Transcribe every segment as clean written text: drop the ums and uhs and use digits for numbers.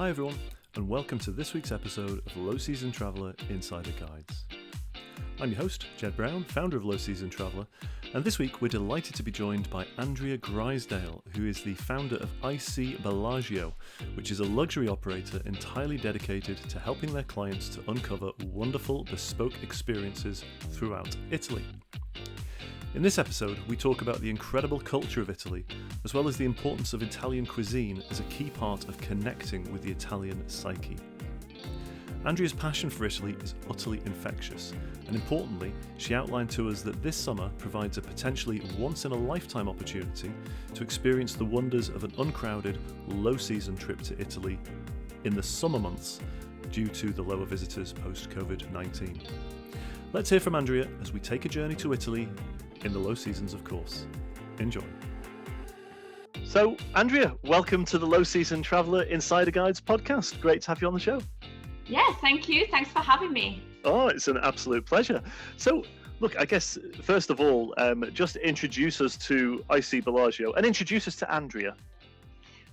Hi everyone, and welcome to this week's episode of Low Season Traveller Insider Guides. I'm your host, Jed Brown, founder of Low Season Traveller, and this week we're delighted to be joined by Andrea Grisedale, who is the founder of Bellagio, which is a luxury operator entirely dedicated to helping their clients to uncover wonderful bespoke experiences throughout Italy. In this episode, we talk about the incredible culture of Italy, as well as the importance of Italian cuisine as a key part of connecting with the Italian psyche. Andrea's passion for Italy is utterly infectious, and importantly, she outlined to us that this summer provides a potentially once-in-a-lifetime opportunity to experience the wonders of an uncrowded, low-season trip to Italy in the summer months due to the lower visitors post-COVID-19. Let's hear from Andrea as we take a journey to Italy in the low seasons, of course. Enjoy. So, Andrea, welcome to the Low Season Traveller Insider Guides podcast. Great to have you on the show. Yeah, thank you. Thanks for having me. Oh, it's an absolute pleasure. So, look, I guess, first of all, just introduce us to Bellagio and introduce us to Andrea.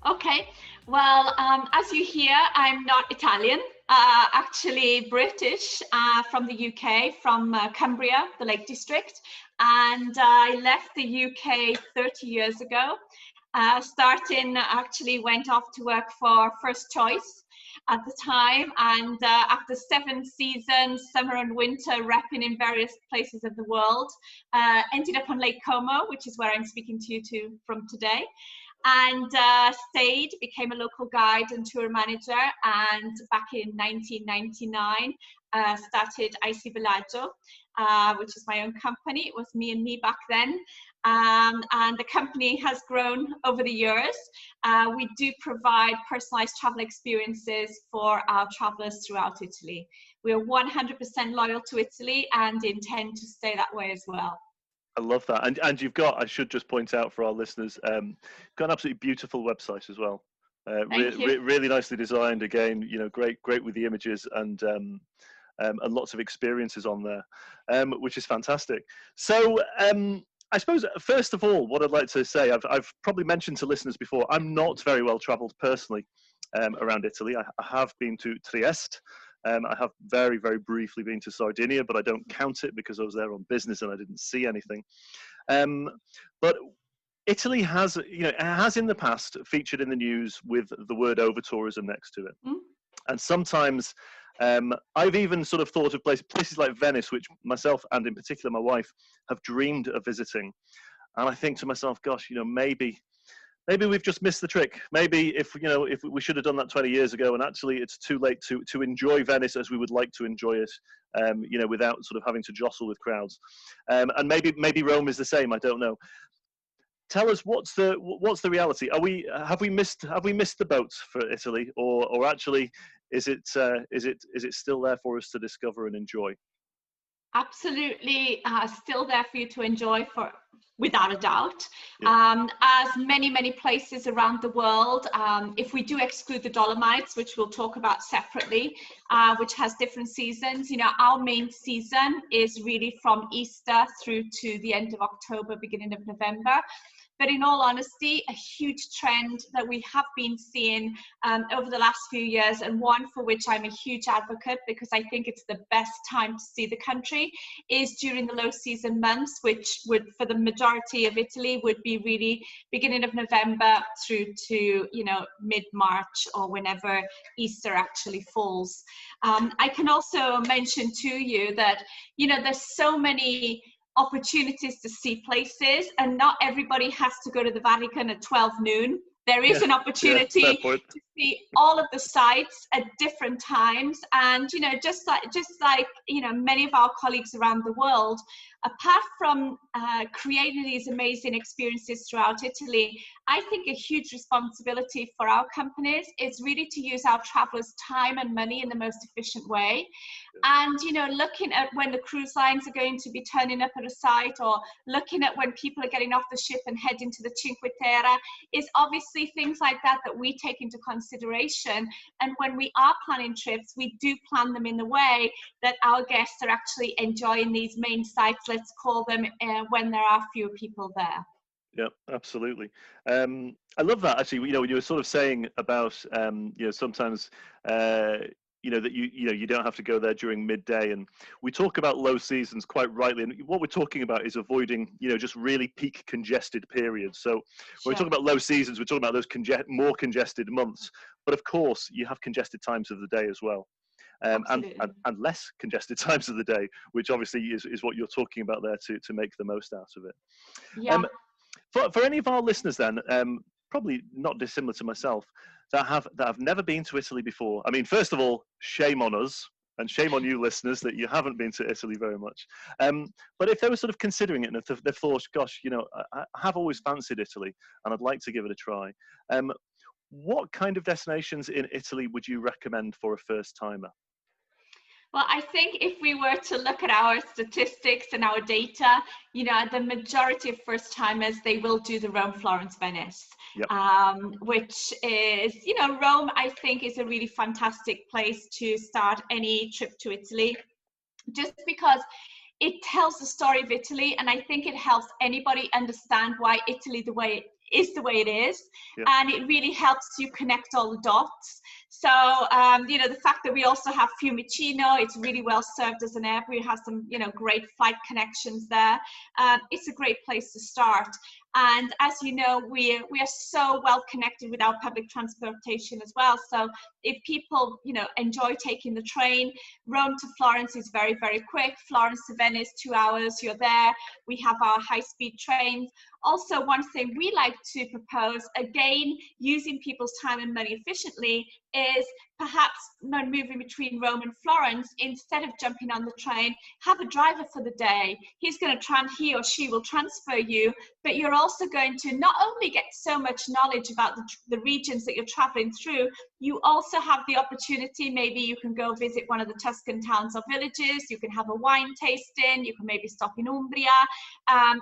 Okay. Well, as you hear, I'm not Italian, actually British, from the UK, from Cumbria, the Lake District. And I left the UK 30 years ago. Actually went off to work for First Choice at the time. And after 7 seasons, summer and winter, repping in various places of the world, ended up on Lake Como, which is where I'm speaking to you from today. And became a local guide and tour manager, and back in 1999 started Bellagio, which is my own company. It was me and me back then, and the company has grown over the years. We do provide personalized travel experiences for our travelers throughout Italy. We are 100% loyal to Italy and intend to stay that way as well. I love that. And you've got, I should just point out for our listeners, got an absolutely beautiful website as well. Really nicely designed. Again, you know, great with the images and lots of experiences on there, which is fantastic. So I suppose, first of all, what I'd like to say, I've probably mentioned to listeners before, I'm not very well travelled personally around Italy. I have been to Trieste. I have very, very briefly been to Sardinia, but I don't count it because I was there on business and I didn't see anything. But Italy has in the past featured in the news with the word over-tourism next to it. And sometimes I've even sort of thought of places like Venice, which myself and in particular my wife have dreamed of visiting. And I think to myself, gosh, maybe we've just missed the trick. Maybe if we should have done that 20 years ago, and actually it's too late to enjoy Venice as we would like to enjoy it, without sort of having to jostle with crowds. And maybe Rome is the same. I don't know. Tell us what's the reality? Have we missed the boat for Italy, or actually is it still there for us to discover and enjoy? Absolutely, still there for you to enjoy, without a doubt. Yeah. As many places around the world, if we do exclude the Dolomites, which we'll talk about separately, which has different seasons, our main season is really from Easter through to the end of October, beginning of November. But in all honesty, a huge trend that we have been seeing over the last few years, and one for which I'm a huge advocate because I think it's the best time to see the country, is during the low season months, which would, for the majority of Italy, would be really beginning of November through to, mid-March or whenever Easter actually falls. I can also mention to you that, there's so many opportunities to see places, and not everybody has to go to the Vatican at 12 noon. There is an opportunity to see all of the sites at different times, and just like many of our colleagues around the world, apart from creating these amazing experiences throughout Italy, I think a huge responsibility for our companies is really to use our travelers' time and money in the most efficient way. And looking at when the cruise lines are going to be turning up at a site, or looking at when people are getting off the ship and heading to the Cinque Terre, is obviously things like that we take into consideration. And when we are planning trips, we do plan them in the way that our guests are actually enjoying these main sites, let's call them, when there are fewer people there. Yeah, absolutely. I love that actually. When you were sort of saying about sometimes that you don't have to go there during midday, and we talk about low seasons quite rightly. And what we're talking about is avoiding just really peak congested periods. So when we talk Sure. about low seasons, we're talking about those more congested months. But of course, you have congested times of the day as well. And less congested times of the day, which obviously is what you're talking about there to make the most out of it. Yeah. For any of our listeners then, probably not dissimilar to myself, that have never been to Italy before. I mean, first of all, shame on us and shame on you listeners that you haven't been to Italy very much. But if they were sort of considering it and if they've thought, gosh, I have always fancied Italy and I'd like to give it a try. What kind of destinations in Italy would you recommend for a first timer? Well, I think if we were to look at our statistics and our data, the majority of first timers, they will do the Rome, Florence, Venice, Yep. Which is, Rome, I think, is a really fantastic place to start any trip to Italy, just because it tells the story of Italy. And I think it helps anybody understand why Italy the way it is. Yep. And it really helps you connect all the dots. So, the fact that we also have Fiumicino, it's really well served as an airport. We have some, great flight connections there. It's a great place to start. And as you know, we are so well connected with our public transportation as well. So if people, enjoy taking the train, Rome to Florence is very, very quick. Florence to Venice, 2 hours, you're there. We have our high-speed trains. Also, one thing we like to propose, again, using people's time and money efficiently, is perhaps when moving between Rome and Florence, instead of jumping on the train, have a driver for the day. He or she will transfer you, but you're also going to not only get so much knowledge about the regions that you're traveling through, you also have the opportunity, maybe you can go visit one of the Tuscan towns or villages, you can have a wine tasting, you can maybe stop in Umbria.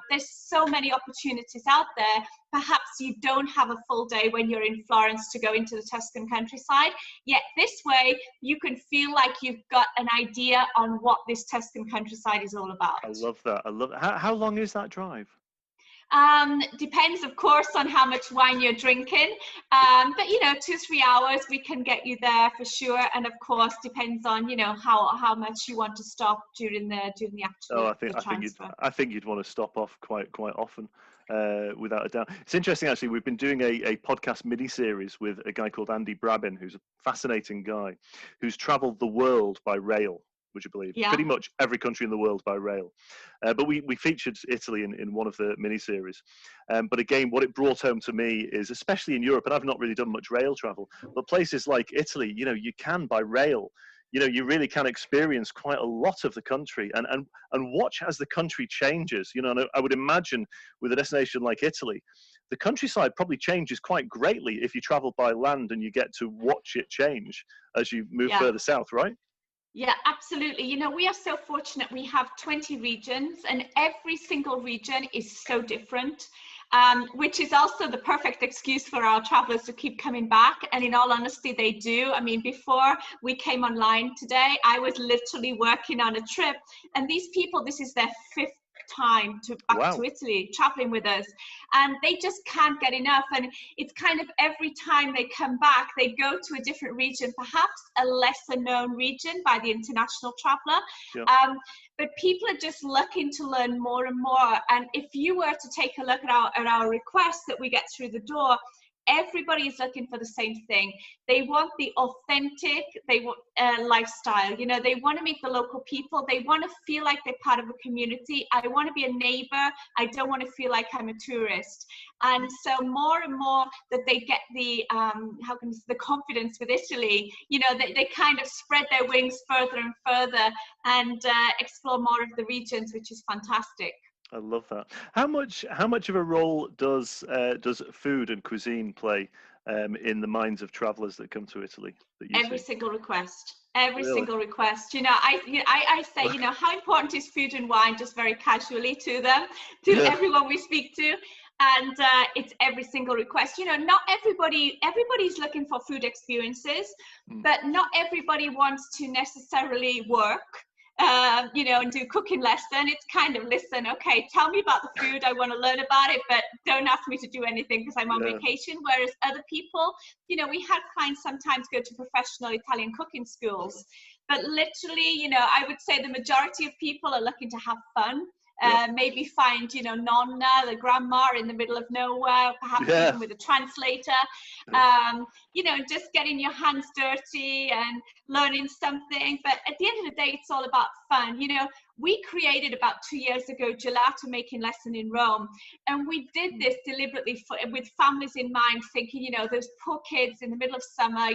There's so many opportunities out there. Perhaps you don't have a full day when you're in Florence to go into the Tuscan countryside, yet this way you can feel like you've got an idea on what this Tuscan countryside is all about. I love that. How long is that drive? Depends, of course, on how much wine you're drinking. But 2-3 hours, we can get you there for sure. And of course, depends on how much you want to stop during the actual. Oh, I think you'd want to stop off quite often, without a doubt. It's interesting actually. We've been doing a podcast mini series with a guy called Andy Brabin, who's a fascinating guy, who's travelled the world by rail. Would you believe? Yeah. Pretty much every country in the world by rail. But we featured Italy in one of the mini-series. But again, what it brought home to me is, especially in Europe, and I've not really done much rail travel, but places like Italy, you can by rail, you really can experience quite a lot of the country and watch as the country changes. And I would imagine with a destination like Italy, the countryside probably changes quite greatly if you travel by land and you get to watch it change as you move further south, right? Yeah, absolutely. We are so fortunate. We have 20 regions and every single region is so different, which is also the perfect excuse for our travelers to keep coming back. And in all honesty, they do. I mean, before we came online today, I was literally working on a trip, and these people, this is their 5th time back to Italy, traveling with us, and they just can't get enough. And it's kind of every time they come back, they go to a different region, perhaps a lesser known region by the international traveler. But people are just looking to learn more and more. And if you were to take a look at our requests that we get through the door, everybody is looking for the same thing. They want the authentic, lifestyle. They want to meet the local people. They want to feel like they're part of a community. I want to be a neighbor. I don't want to feel like I'm a tourist. And so more and more that they get the confidence with Italy, they kind of spread their wings further and further and explore more of the regions, which is fantastic. I love that. How much of a role does food and cuisine play in the minds of travellers that come to Italy? Every single request. Single request. I say, how important is food and wine, just very casually to them, everyone we speak to. And it's every single request. Not everybody's looking for food experiences, but not everybody wants to necessarily work. and do cooking lesson. It's kind of, listen, okay, tell me about the food. I want to learn about it, but don't ask me to do anything because I'm on vacation. Whereas other people, we had clients sometimes go to professional Italian cooking schools, but literally, I would say the majority of people are looking to have fun. Maybe find, nonna, the grandma in the middle of nowhere, perhaps even with a translator, just getting your hands dirty and learning something. But at the end of the day, it's all about fun. We created about 2 years ago gelato making lesson in Rome, and we did this deliberately with families in mind, thinking, those poor kids in the middle of summer,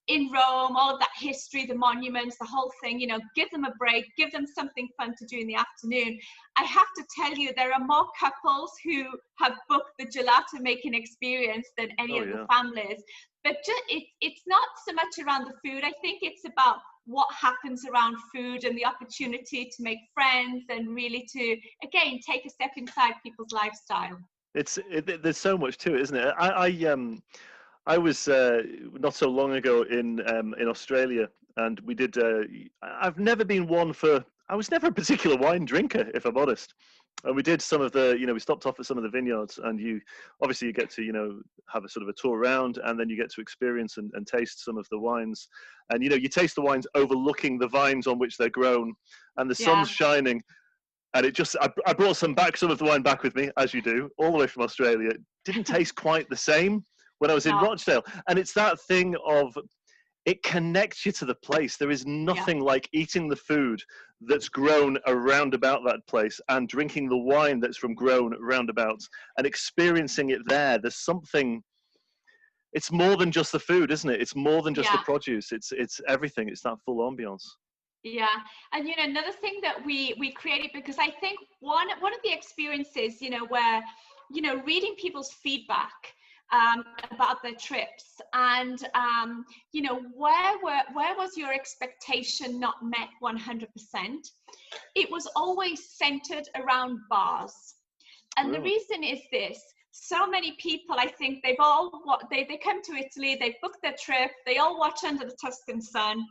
in Rome, all of that history, the monuments, the whole thing, give them a break, give them something fun to do in the afternoon. I have to tell you, there are more couples who have booked the gelato making experience than any of the families. But it's not so much around the food. I think it's about what happens around food and the opportunity to make friends and really to, again, take a step inside people's lifestyle. There's so much to it, isn't it? I was not so long ago in Australia, and we did. I've never been one for. I was never a particular wine drinker, if I'm honest. And we did some of the. We stopped off at some of the vineyards, and you get to have a sort of a tour around, and then you get to experience and taste some of the wines, and you taste the wines overlooking the vines on which they're grown, and the sun's shining. And I brought some of the wine back with me, as you do, all the way from Australia. It didn't taste quite the same when I was in Rochdale. And it's that thing of, it connects you to the place. There is nothing like eating the food that's grown around about that place and drinking the wine that's grown roundabouts and experiencing it there. There's something, it's more than just the food, isn't it? It's more than just the produce. It's everything. It's that full ambiance. Yeah, and another thing that we created, because I think one of the experiences, where reading people's feedback about their trips, and where was your expectation not met 100%? It was always centered around bars, and the reason is this. So many people, I think they come to Italy, they book their trip, they all watch Under the Tuscan Sun,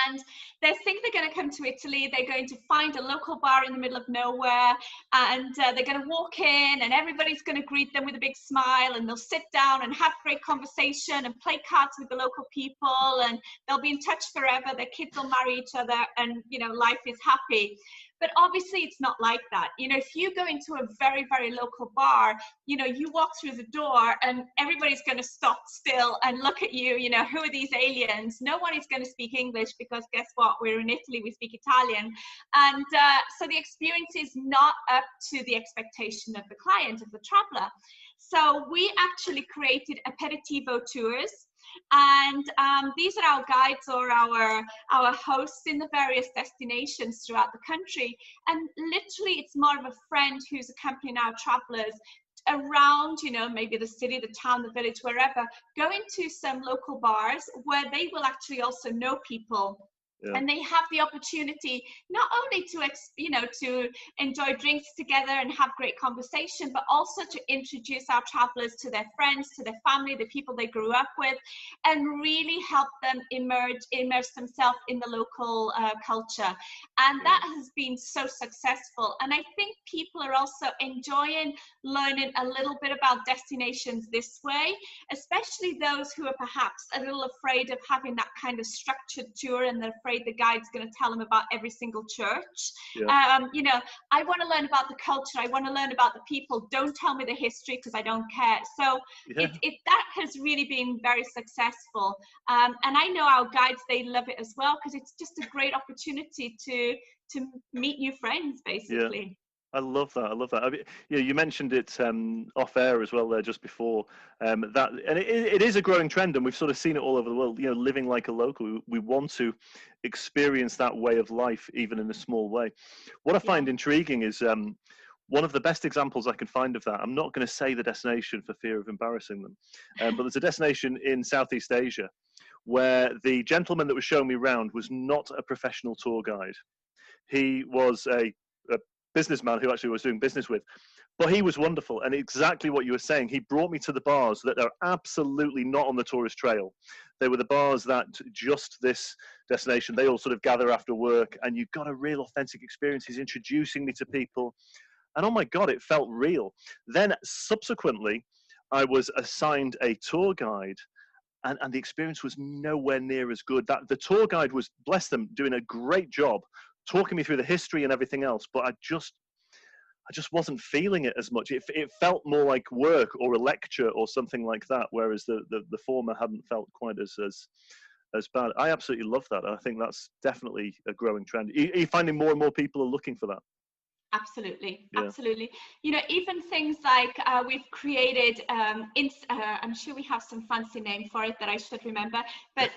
and they think they're going to come to Italy, they're going to find a local bar in the middle of nowhere, and they're going to walk in and everybody's going to greet them with a big smile, and they'll sit down and have great conversation and play cards with the local people, and they'll be in touch forever, their kids will marry each other, and life is happy. But obviously it's not like that. If you go into a very, very local bar, you walk through the door and everybody's going to stop still and look at you, who are these aliens? No one is going to speak English, because guess what? We're in Italy, we speak Italian. And so the experience is not up to the expectation of the client, of the traveler. So we actually created Aperitivo Tours. And these are our guides, or our hosts in the various destinations throughout the country. And literally, it's more of a friend who's accompanying our travelers around, maybe the city, the town, the village, wherever, going to some local bars where they will actually also know people. And they have the opportunity not only to enjoy drinks together and have great conversation, but also to introduce our travelers to their friends, to their family, the people they grew up with, and really help them immerse themselves in the local culture. And that has been so successful. And I think people are also enjoying learning a little bit about destinations this way, especially those who are perhaps a little afraid of having that kind of structured tour, and they're afraid the guide's going to tell them about every single church. I want to learn about the culture, I want to learn about the people, don't tell me the history because I don't care. So that has really been very successable, and I know our guides, they love it as well, because it's just a great opportunity to meet new friends, basically. I love that. I mean, you mentioned it off air as well there just before. And it is a growing trend, and we've sort of seen it all over the world. Living like a local, we want to experience that way of life, even in a small way. What I find intriguing is one of the best examples I can find of that. I'm not going to say the destination for fear of embarrassing them, but there's a destination in Southeast Asia where the gentleman that was showing me around was not a professional tour guide. He was a businessman who actually was doing business with, but he was wonderful. And exactly what you were saying, he brought me to the bars that are absolutely not on the tourist trail. They were the bars that just this destination, they all sort of gather after work, and you got a real authentic experience. He's introducing me to people. And oh my God, it felt real. Then subsequently, I was assigned a tour guide, and the experience was nowhere near as good. That the tour guide was, bless them, doing a great job talking me through the history and everything else, but I just wasn't feeling it as much. It felt more like work or a lecture or something like that, whereas the former hadn't felt quite as bad. I absolutely love that. I think that's definitely a growing trend. Are you finding more and more people are looking for that? Absolutely, Yeah. absolutely. You know, even things like we've created, I'm sure we have some fancy name for it that I should remember, but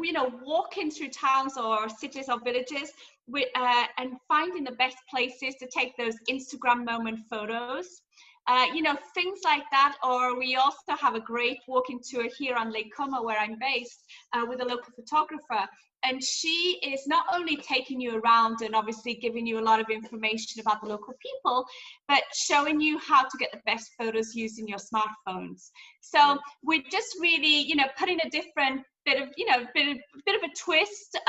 you know, walking through towns or cities or villages and finding the best places to take those Instagram moment photos. You know, things like that. Or we also have a great walking tour here on Lake Como, where I'm based, with a local photographer. And she is not only taking you around and obviously giving you a lot of information about the local people, but showing you how to get the best photos using your smartphones. So we're just really, you know, putting a different bit of, you know, bit of a twist,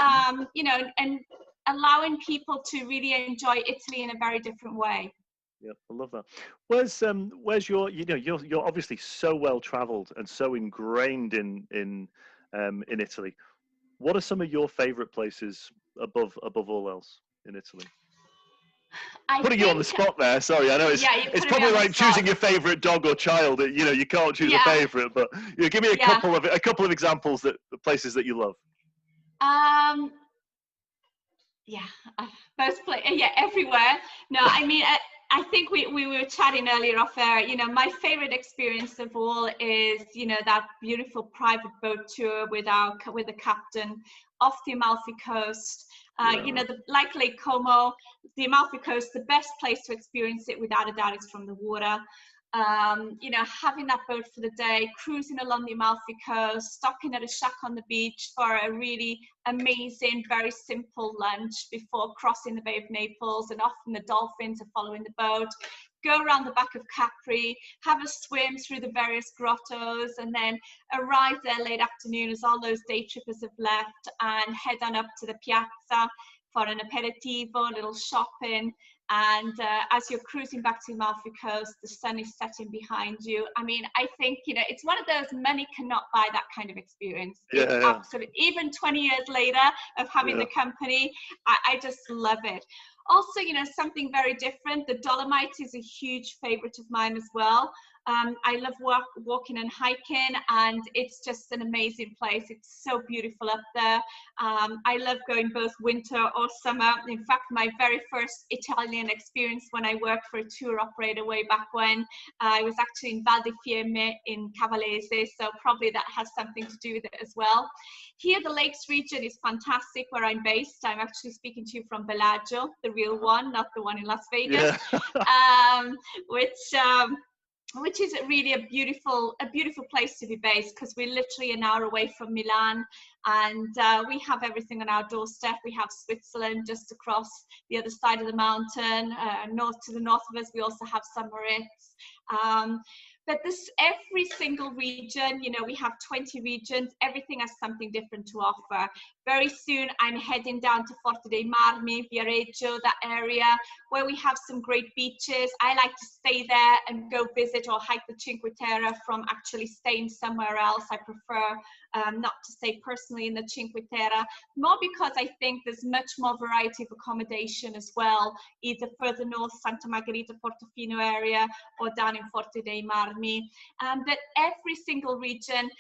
you know, and allowing people to really enjoy Italy in a very different way. Yeah, I love that. Where's your, you know, you're obviously so well traveled and so ingrained in Italy. What are some of your favorite places above all else in Italy? Putting you on the spot there. Sorry, I know it's probably like choosing your favorite dog or child. You know, you can't choose a favorite, but you know, give me a couple of examples that the places that you love. Everywhere. No, I mean, I think we were chatting earlier off air. You know, my favorite experience of all is, you know, that beautiful private boat tour with the captain off the Amalfi Coast. You know, like Lake Como, the Amalfi Coast, the best place to experience it without a doubt is from the water. You know, having that boat for the day, cruising along the Amalfi Coast, stopping at a shack on the beach for a really amazing, very simple lunch before crossing the Bay of Naples, and often the dolphins are following the boat. Go around the back of Capri, have a swim through the various grottos, and then arrive there late afternoon as all those day trippers have left, and head on up to the piazza for an aperitivo, a little shopping. And as you're cruising back to the Amalfi Coast, the sun is setting behind you. I mean, I think, you know, it's one of those money cannot buy that kind of experience. Absolutely. Even 20 years later of having the company, I just love it. Also, you know, something very different. The Dolomites is a huge favorite of mine as well. I love walking and hiking, and it's just an amazing place. It's so beautiful up there. I love going both winter or summer. In fact, my very first Italian experience when I worked for a tour operator way back when, I was actually in Val di Fiemme in Cavallese, so probably that has something to do with it as well. Here, the Lakes region is fantastic where I'm based. I'm actually speaking to you from Bellagio, the real one, not the one in Las Vegas, which is really a beautiful place to be based, because we're literally an hour away from Milan, and we have everything on our doorstep. We have Switzerland just across the other side of the mountain. To the north of us, we also have St. Moritz. But every single region, you know, we have 20 regions, everything has something different to offer. Very soon, I'm heading down to Forte dei Marmi, Viareggio, that area, where we have some great beaches. I like to stay there and go visit or hike the Cinque Terre from actually staying somewhere else. I prefer not to stay personally in the Cinque Terre, more because I think there's much more variety of accommodation as well, either further north, Santa Margherita, Portofino area, or down in Forte dei Marmi. But every single region,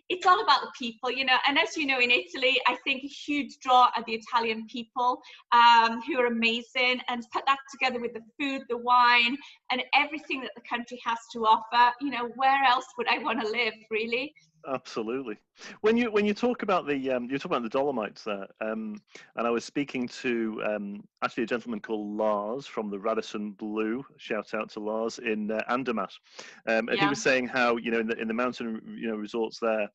it's all about the people, you know. And as you know, in Italy, I think a huge draw are the Italian people, who are amazing, and put that together with the food, the wine, and everything that the country has to offer. You know, where else would I want to live, really? Absolutely. When you talk about the Dolomites there, and I was speaking to actually a gentleman called Lars from the Radisson Blu. Shout out to Lars in Andermatt, and he was saying how, you know, in the mountain, you know, resorts there,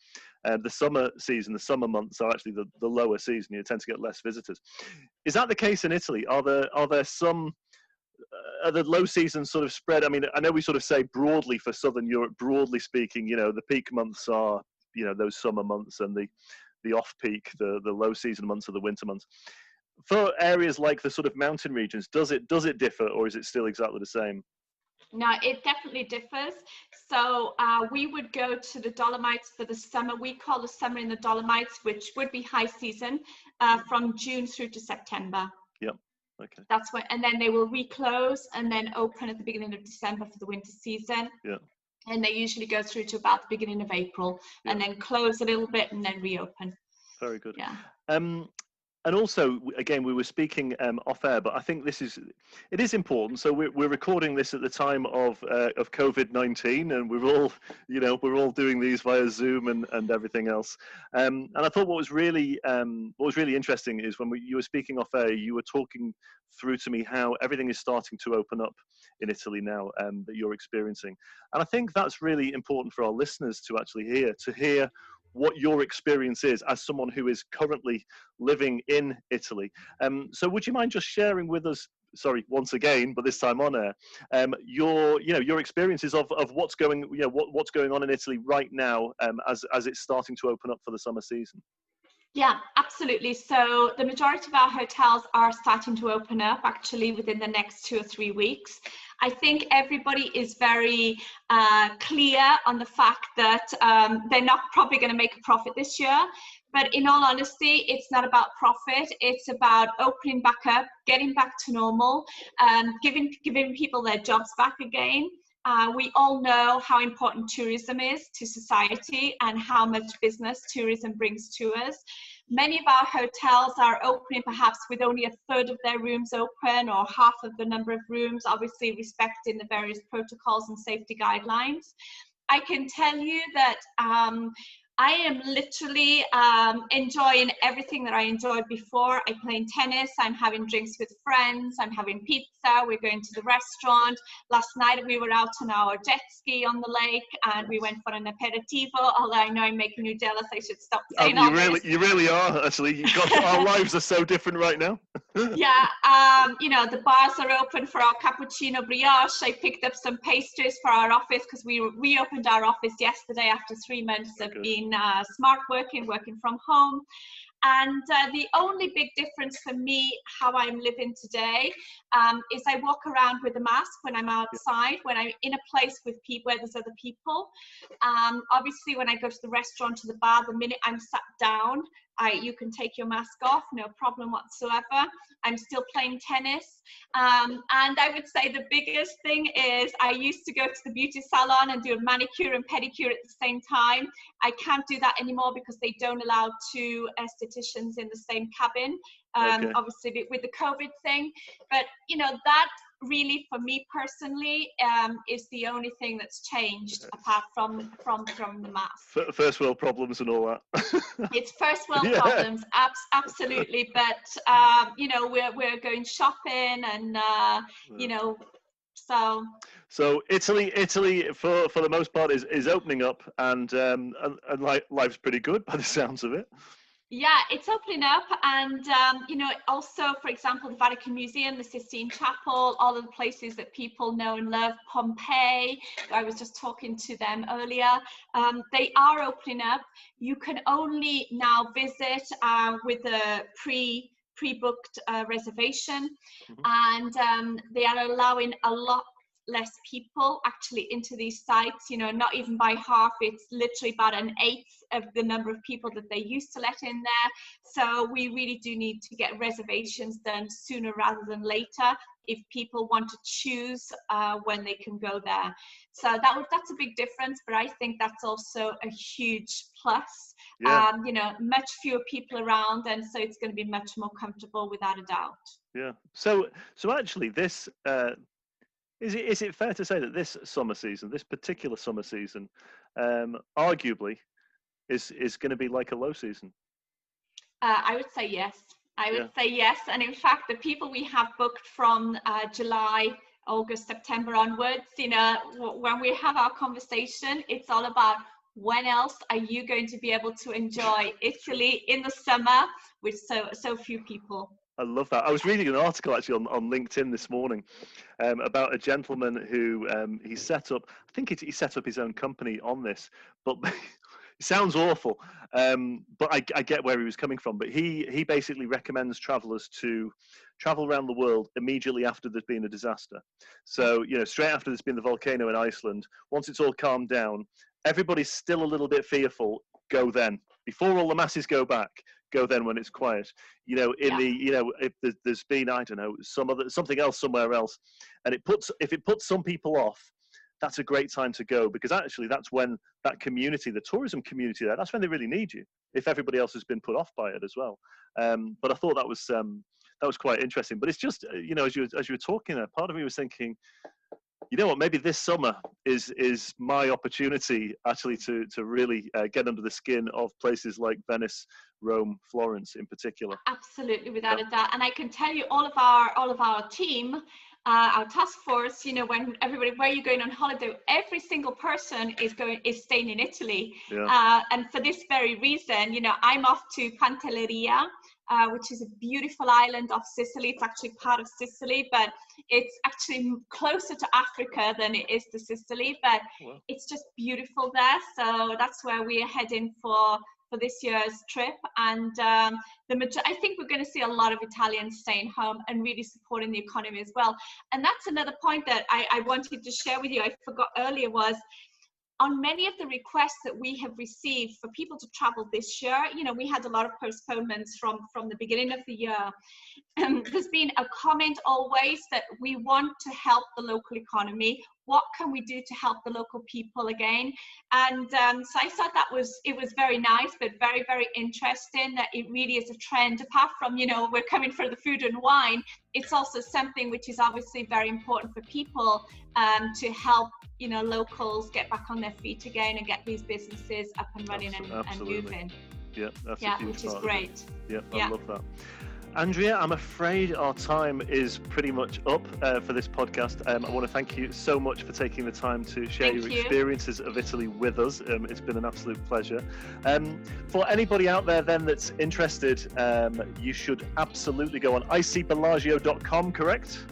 the summer season, the summer months are actually the lower season. You tend to get less visitors. Is that the case in Italy? Are there some the low season sort of spread? I mean, I know we sort of say broadly for Southern Europe, broadly speaking, you know, the peak months are, those summer months and the off-peak, the low season months or the winter months. For areas like the sort of mountain regions, does it differ, or is it still exactly the same? No, it definitely differs. So we would go to the Dolomites for the summer. We call the summer in the Dolomites, which would be high season, from June through to September. Yep. Okay. That's when, and then they will reclose and then open at the beginning of December for the winter season. Yeah. And they usually go through to about the beginning of April, and then close a little bit and then reopen. Very good. Yeah. And also, again, we were speaking off air, but I think it is important. So we're recording this at the time of COVID-19, and we're all doing these via Zoom and everything else. And I thought what was really interesting is when you were speaking off air, you were talking through to me how everything is starting to open up in Italy now, that you're experiencing. And I think that's really important for our listeners to actually hear what your experience is as someone who is currently living in Italy. So would you mind just sharing with us, sorry, once again, but this time on air, your experiences of what's going on in Italy right now, as it's starting to open up for the summer season? Yeah, absolutely. So the majority of our hotels are starting to open up actually within the next 2 or 3 weeks. I think everybody is very clear on the fact that they're not probably going to make a profit this year. But in all honesty, it's not about profit. It's about opening back up, getting back to normal, giving people their jobs back again. We all know how important tourism is to society and how much business tourism brings to us. Many of our hotels are opening perhaps with only a third of their rooms open or half of the number of rooms, obviously respecting the various protocols and safety guidelines. I can tell you that I am literally enjoying everything that I enjoyed before. I'm playing tennis, I'm having drinks with friends, I'm having pizza, we're going to the restaurant. Last night we were out on our jet ski on the lake and we went for an aperitivo, although I know I'm making you jealous, I should stop saying all this. You really are, actually. Our lives are so different right now. Yeah, the bars are open for our cappuccino brioche. I picked up some pastries for our office because we reopened our office yesterday after 3 months of being smart working from home. And the only big difference for me, how I'm living today, is I walk around with a mask when I'm outside, when I'm in a place with people where there's other people. Obviously, when I go to the restaurant, to the bar, the minute I'm sat down, you can take your mask off, no problem whatsoever. I'm still playing tennis. And I would say the biggest thing is I used to go to the beauty salon and do a manicure and pedicure at the same time. I can't do that anymore because they don't allow two estheticians in the same cabin, obviously with the COVID thing. But, that really, for me personally, is the only thing that's changed apart from the mask. First world problems and all that. It's first world problems, absolutely. But we're going shopping, and So Italy for the most part is opening up, and life's pretty good by the sounds of it. Yeah, it's opening up, and also, for example, the Vatican Museum, the Sistine Chapel, all of the places that people know and love, Pompeii, I was just talking to them earlier, they are opening up. You can only now visit with a pre-booked reservation, and they are allowing a lot less people actually into these sites, not even by half. It's literally about an eighth of the number of people that they used to let in there. So we really do need to get reservations done sooner rather than later if people want to choose when they can go there. So that's a big difference, but I think that's also a huge plus. Much fewer people around, and so it's going to be much more comfortable without a doubt. Yeah. So actually this Is it fair to say that this particular summer season, arguably, is going to be like a low season? I would say yes. I would say yes. And in fact, the people we have booked from July, August, September onwards, when we have our conversation, it's all about when else are you going to be able to enjoy Italy in the summer with so few people. I love that. I was reading an article actually on LinkedIn this morning about a gentleman who he set up. I think he set up his own company on this, but sounds awful, but I get where he was coming from. But he basically recommends travelers to travel around the world immediately after there's been a disaster. So, straight after there's been the volcano in Iceland, once it's all calmed down, everybody's still a little bit fearful, go then. Before all the masses go back, go then when it's quiet. If there's been, I don't know, something else somewhere else, and if it puts some people off, that's a great time to go, because actually that's when that community, the tourism community there, that's when they really need you, if everybody else has been put off by it as well. But I thought that was quite interesting. But it's just, as you were talking there, part of me was thinking, you know what, maybe this summer is my opportunity actually to really get under the skin of places like Venice, Rome, Florence in particular. Absolutely, without a doubt. And I can tell you, all of our team, our task force, when everybody, where are you going on holiday? Every single person is staying in Italy. Yeah. And for this very reason, I'm off to Pantelleria, which is a beautiful island off Sicily. It's actually part of Sicily, but it's actually closer to Africa than it is to Sicily, but wow, it's just beautiful there. So that's where we are heading for this year's trip. And I think we're going to see a lot of Italians staying home and really supporting the economy as well. And that's another point that I wanted to share with you, I forgot earlier, was on many of the requests that we have received for people to travel this year, we had a lot of postponements from the beginning of the year. There's been a comment always that we want to help the local economy. What can we do to help the local people again? And so I thought it was very nice, but very, very interesting that it really is a trend. Apart from, we're coming for the food and wine, it's also something which is obviously very important for people to help, locals get back on their feet again and get these businesses up and running and moving. Yeah, that's a huge which is great. Yeah, I love that. Andrea, I'm afraid our time is pretty much up for this podcast. I want to thank you so much for taking the time to share your experiences of Italy with us. It's been an absolute pleasure. For anybody out there then that's interested, you should absolutely go on icbellagio.com, correct?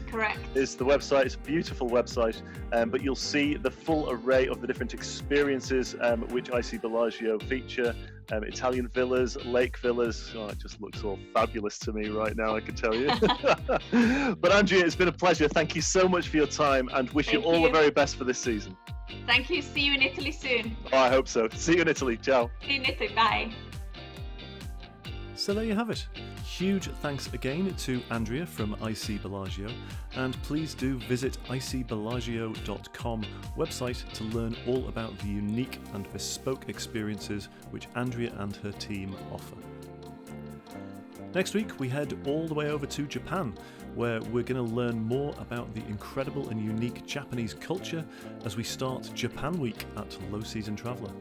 Correct. Is the website. It's a beautiful website, but you'll see the full array of the different experiences which IC Bellagio feature. Italian villas, lake villas. Oh, it just looks all fabulous to me right now, I can tell you. But Andrea, it's been a pleasure. Thank you so much for your time, and wish you all the very best for this season. Thank you. See you in Italy soon. Oh, I hope so. See you in Italy. Ciao. See you in Italy. Bye. So there you have it. Huge thanks again to Andrea from IC Bellagio, and please do visit icbellagio.com website to learn all about the unique and bespoke experiences which Andrea and her team offer. Next week we head all the way over to Japan, where we're going to learn more about the incredible and unique Japanese culture as we start Japan Week at Low Season Traveller.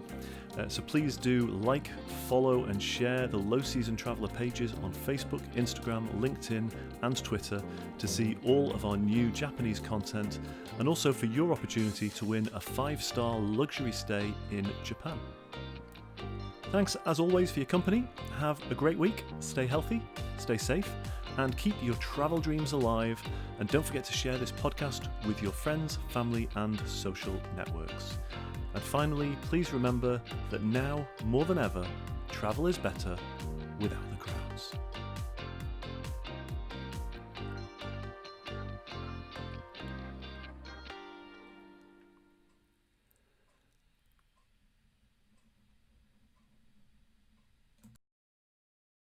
So please do like, follow and share the Low Season Traveller pages on Facebook, Instagram, LinkedIn and Twitter to see all of our new Japanese content, and also for your opportunity to win a 5-star luxury stay in Japan. Thanks as always for your company. Have a great week, stay healthy, stay safe, and keep your travel dreams alive. And don't forget to share this podcast with your friends, family and social networks. And finally, please remember that now, more than ever, travel is better without the crowd.